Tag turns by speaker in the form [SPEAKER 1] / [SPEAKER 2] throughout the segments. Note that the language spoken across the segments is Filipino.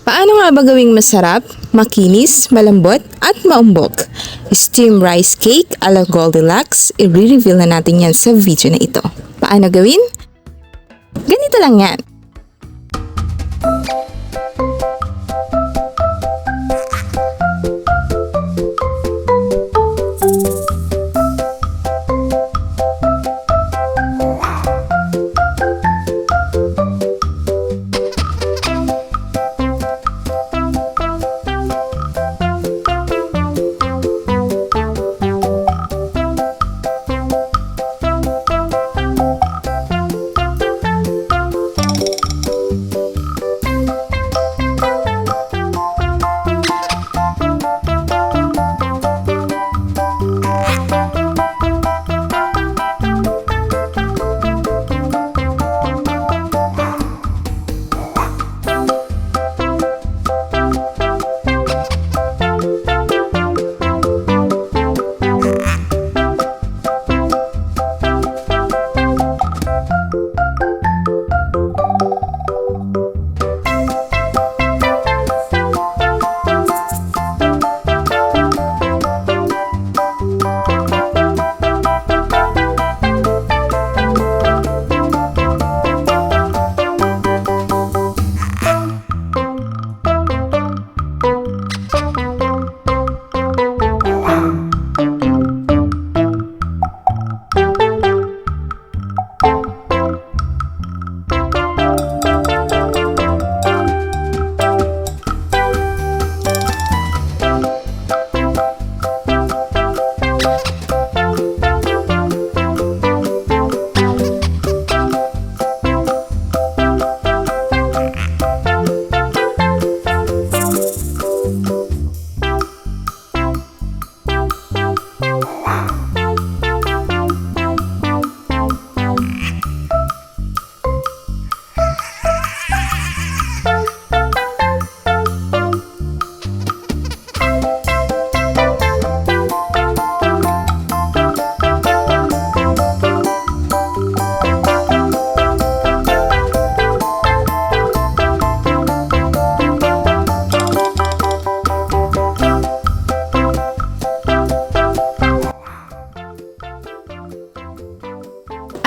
[SPEAKER 1] Paano nga ba gawing masarap, makinis, malambot, at maumbok? Steam rice cake ala Goldilocks, i-reveal na natin yan sa video na ito. Paano gawin? Ganito lang yan.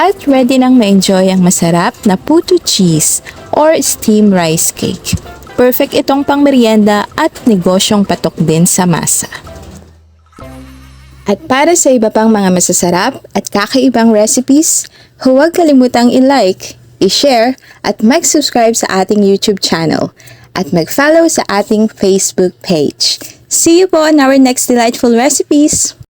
[SPEAKER 1] At ready nang ma-enjoy ang masarap na puto cheese or steam rice cake. Perfect itong pang merienda at negosyong patok din sa masa. At para sa iba pang mga masasarap at kakaibang recipes, huwag kalimutang i-like, i-share at mag-subscribe sa ating YouTube channel at mag-follow sa ating Facebook page. See you po on our next delightful recipes!